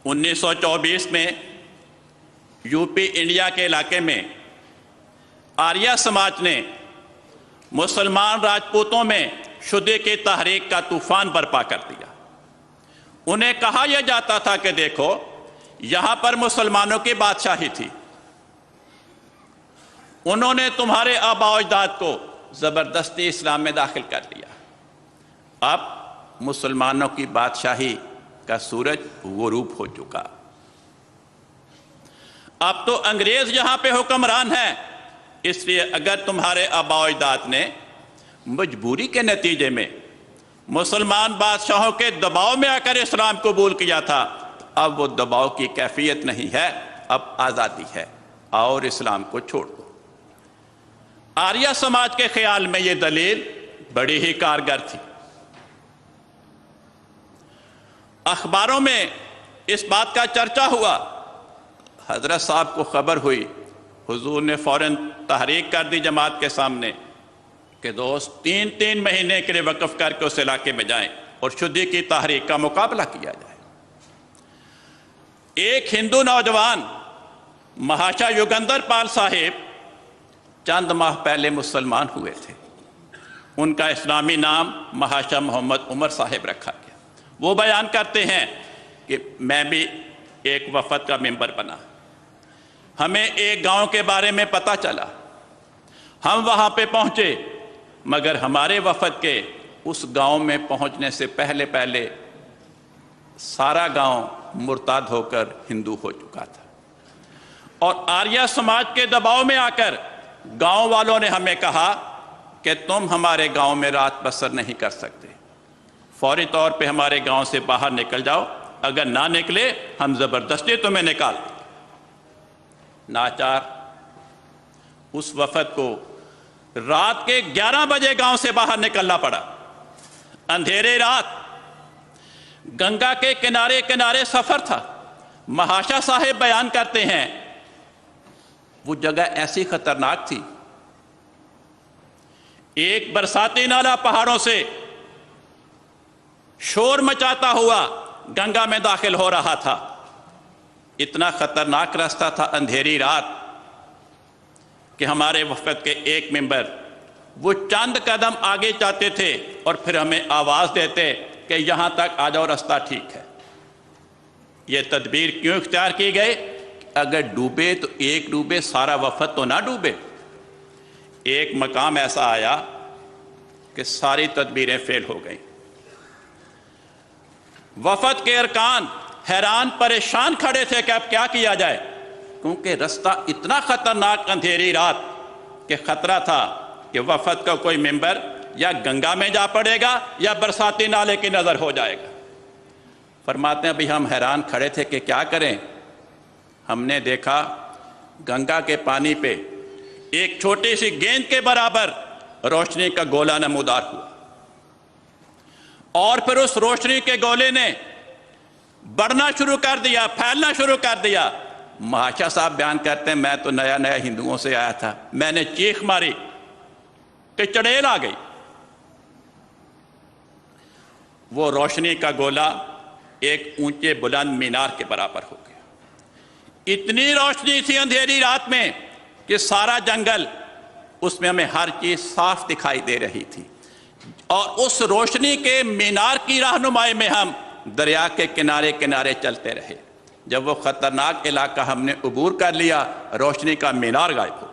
1924 میں UP India के इलाके में आर्य समाज ने मुसलमान राजपूतों में शुद्धि की तहरीक का तूफान बर्पा कर दिया। उन्हें कहा यह जाता था कि देखो, यहां पर मुसलमानों की बादशाही थी, उन्होंने तुम्हारे आबा अजदाद को जबरदस्ती इस्लाम में दाखिल कर दिया। अब मुसलमानों की बादशाही का सूरज गुरूब हो चुका। अब तो अंग्रेज यहां पे हुक्मरान है, इसलिए अगर तुम्हारे आबा अजदाद ने मजबूरी के नतीजे में मुसलमान बादशाहों के दबाव में आकर इस्लाम कबूल किया था, तो अब वो दबाव की कैफियत नहीं है, अब आज़ादी है और इस्लाम को छोड़ दो। आर्य समाज के ख्याल में ये दलील बड़ी ही कारगर थी। अखबारों में इस बात का चर्चा हुआ, हजरत साहब को खबर हुई, हुजूर ने फौरन तहरीक कर दी जमात के सामने कि दोस्त 3-3 महीने के लिए वक्फ करके उस इलाके में जाएं और शुद्धि की तहरीक का मुकाबला किया जाए। एक हिंदू नौजवान महाशा युगंधर पाल साहिब चंद माह पहले मुसलमान हुए थे। उनका इस्लामी नाम महाशा मोहम्मद उमर साहिब रखा गया। वो बयान करते हैं कि मैं भी एक वफद का मेंबर बना, हमें एक गांव के बारे में पता चला, हम वहां पे पहुंचे, मगर हमारे वफद के उस गांव में पहुंचने से पहले पहले सारा गांव मुर्ताद होकर हिंदू हो चुका था। और आर्य समाज के दबाव में आकर गांव वालों ने हमें कहा कि तुम हमारे गांव में रात बसर नहीं कर सकते, फौरी तौर पे हमारे गांव से बाहर निकल जाओ, अगर ना निकले हम जबरदस्ती तुम्हें निकाल देंगे। नाचार उस वफद को रात के 11 बजे गांव से बाहर निकलना पड़ा। अंधेरे रात गंगा के किनारे किनारे सफर था। महाशा साहिब बयान करते हैं वो जगह ऐसी खतरनाक थी, एक बरसाती नाला पहाड़ों से शोर मचाता हुआ गंगा में दाखिल हो रहा था। इतना खतरनाक रास्ता था, अंधेरी रात, कि हमारे वफद के एक मेंबर वो चंद कदम आगे जाते थे और फिर हमें आवाज देते कि यहां तक आ जाओ, रास्ता ठीक है। ये तदबीर क्यों इख्तियार की गई? अगर डूबे तो एक डूबे, सारा वफद तो ना डूबे। एक मकाम ऐसा आया कि सारी तदबीरें फेल हो गई। वफद के अरकान हैरान परेशान खड़े थे कि अब क्या किया जाए, क्योंकि रास्ता इतना खतरनाक, अंधेरी रात के खतरा था कि वफद का कोई मेंबर या गंगा में जा पड़ेगा या बरसाती नाले की नजर हो जाएगा। फरमाते हैं अभी हम हैरान खड़े थे कि क्या करें। हमने देखा गंगा के पानी पे एक छोटी सी गेंद के बराबर रोशनी का गोला नमूदार हुआ, और फिर उस रोशनी के गोले ने बढ़ना शुरू कर दिया, फैलना शुरू कर दिया। महाशा साहब बयान करते हैं मैं तो नया नया हिंदुओं से आया था, मैंने चीख मारी कि चड़ेल आ गई। वो रोशनी का गोला एक ऊंचे बुलंद मीनार के बराबर हो गया। इतनी रोशनी थी अंधेरी रात में कि सारा जंगल, उसमें हमें हर चीज साफ दिखाई दे रही थी। और उस रोशनी के मीनार की रहनुमाई में हम दरिया के किनारे किनारे चलते रहे। जब वो खतरनाक इलाका हमने अबूर कर लिया, रोशनी का मीनार गायब हो